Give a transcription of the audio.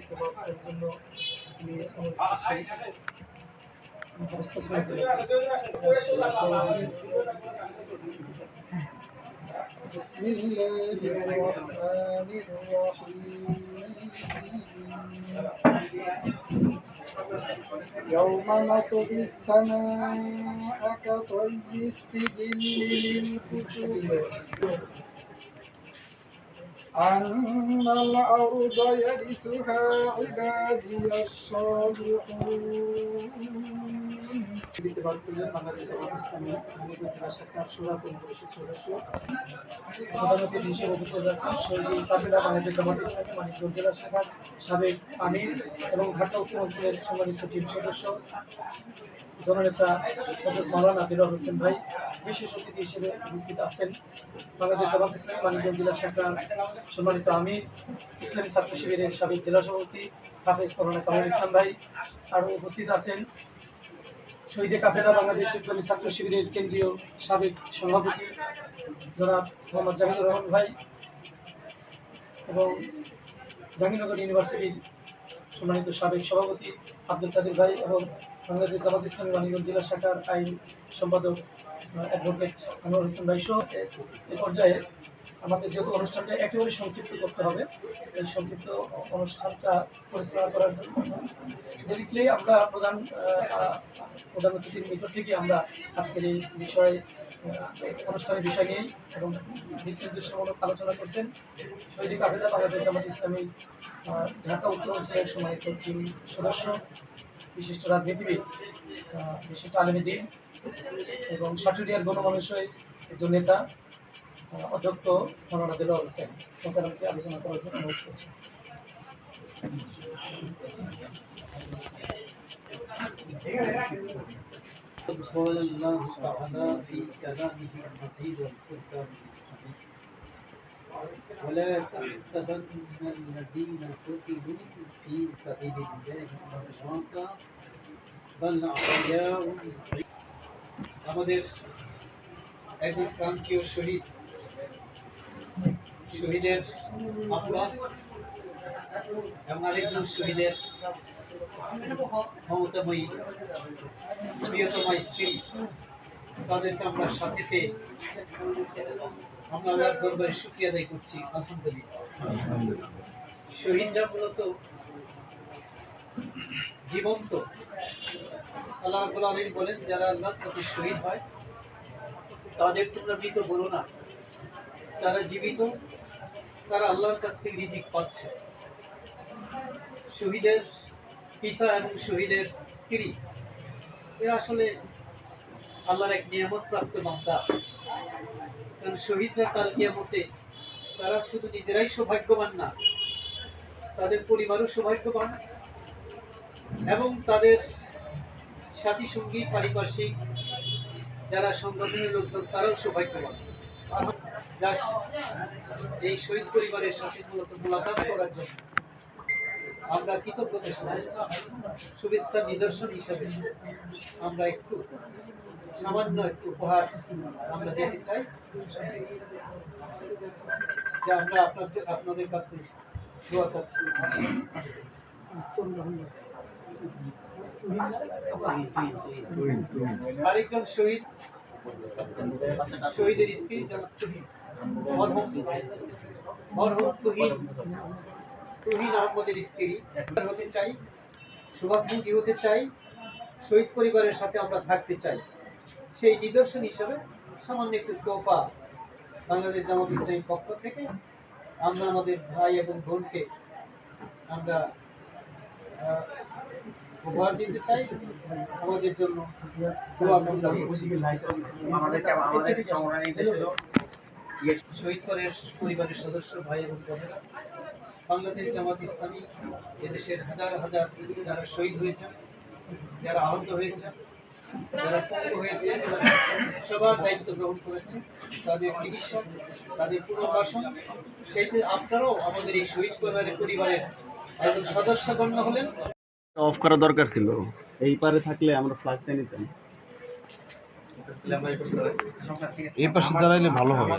গুনাহকে মাফ করার জন্য তুমি আমার কাছে হস্তান্তর করে بسم الله الرحمن الرحيم يوم نطوي السماء كطي السجل للكتب أن الأرض يرثها عبادي الصالحون বাংলাদেশ ইসলামী জেলা শাখার সভাপতি পরিষদ সদস্য প্রধান অতিথি হিসেবে উপস্থিত আছেন শহীদ কাফেলা বাংলাদেশ জামাত ইসলামী মানিকগঞ্জ জেলা শাখার সাবেক আমির এবং ঢাকা উত্তর অঞ্চলের সম্মানিত টিম সদস্য জননেতা মাওলানা দিলওয়ার হোসেন ভাই। বিশেষ অতিথি হিসেবে উপস্থিত আছেন বাংলাদেশ জামাত ইসলামী মানিকগঞ্জ জেলা শাখার সম্মানিত আমির ইসলামী ছাত্র শিবিরের সাবেক জেলা সভাপতি হাফেজ মাওলানা কামরুল ইসলাম ভাই। আরও উপস্থিত আছেন শহীদ কাফেলা বাংলাদেশ ইসলামী ছাত্র শিবিরের কেন্দ্রীয় সাবেক সভাপতি জনাব মোহাম্মদ জাহিদুর রহমান ভাই এবং জাহাঙ্গীরনগর ইউনিভার্সিটির সম্মানিত সাবেক সভাপতি আব্দুল কাদের ভাই এবং বাংলাদেশ জামাত ইসলামী মানিকগঞ্জ জেলা শাখার আইন সম্পাদক অ্যাডভোকেট আনোয়ার হোসেন ভাই সহ এই পর্যায়ে আমাদের যেহেতু অনুষ্ঠানটা একেবারে সংক্ষিপ্ত করতে হবে, এই সংক্ষিপ্ত অনুষ্ঠানটা পরিচালনা করার জন্য ডিরেক্টলি আমরা প্রধান অতিথির নিকট থেকে আমরা আজকের এই বিষয়ে অনুষ্ঠানের বিষয় নিয়েই এবং দিক নির্দেশমূলক আলোচনা করছেন শহীদ কাফেলা বাংলাদেশ জামাত ইসলামী ঢাকা উত্তর অঞ্চলের সম্মানিত টিম সদস্য, বিশিষ্ট রাজনীতিবিদ, বিশিষ্ট আলেমী দ্বীন এবং সাটুরিয়ার গণমানুষের একজন নেতা অধ্যক্ষ মাওলানা দিলওয়ার হোসেন মোহতারামকে আলোচনা করার জন্য অনুরোধ করছি। قال الله تعالى في كلامه المجيد والفرقان الحميد ولا تحسبن الذين قتلوا في سبيل الله أمواتا بل أحياء আমাদের একজন প্রান্তীয় শহীদের আপা এবং আরেকজন শহীদের মমতাময়ী প্রিয়তমা স্ত্রী, তাদেরকে আমরা সাথে পেয়ে আমরা আল্লাহর দরবারে শুকরিয়া আদায় করছি। আলহামদুলিল্লাহ। শহীদরা মূলত জীবন্ত। আল্লাহ রাব্বুল আলামিন বলেন, যারা আল্লাহর পথে শহীদ হয় তাদের তোমরা মৃত বলো না, তারা জীবিত, তারা আল্লাহর কাছ থেকে রিজিক পাচ্ছে। শহীদের পিতা এবং শহীদের স্ত্রী এরা আসলে আল্লাহর এক নিয়ামত প্রাপ্ত বান্দা। কারণ শহীদরা কাল কিয়ামতে তারা শুধু নিজেরাই সৌভাগ্যবান না, তাদের পরিবারও সৌভাগ্যবান এবং তাদের সাথী সঙ্গী পারিপার্শ্বিক যারা সংগঠনের লোকজন তারাও সৌভাগ্যবান। জাস্ট এই শহীদ পরিবারের সাথে মূলত মোলাকাত করার জন্য আমরা কৃতজ্ঞতা শুভেচ্ছা নিদর্শন হিসাবে আমরা একটু সামান্য একটু উপহার আমরা দিতে চাই, যে আমরা আপনাদের কাছে দোয়া চাচ্ছি। আরেকজন শহীদের স্ত্রী মরহুম তুহিন আহমদের স্ত্রী হতে চাই, শুভাকাঙ্ক্ষী হতে চাই, শহীদ পরিবারের সাথে আমরা থাকতে চাই। সেই নিদর্শন হিসাবে সামান্য একটু তোফা বাংলাদেশ জামাত ইসলামীর পক্ষ থেকে আমরা আমাদের ভাই এবং বোনকে আমরা উপহার দিতে চাই। আমাদের জন্য শহীদ পরিবারের সদস্য ভাই এবং বোনেরা, বাংলাদেশ জামাত ইসলামী এদেশের হাজার হাজার যারা শহীদ হয়েছেন, যারা আহত হয়েছেন, যারা পঙ্গু হয়েছে, সবার দায়িত্ব গ্রহণ করেছে, তাদের চিকিৎসা, তাদের পুনর্বাসন। সেইতে আপনারাও আমাদের এই শহীদ পরিবারের একজন সদস্য গণ্য হলেন। অফ করা দরকার ছিল, এই পারে থাকলে আমরা ফ্ল্যাশটা নিতাম। এই পাশে দাঁড়াইলে ভালো হবে।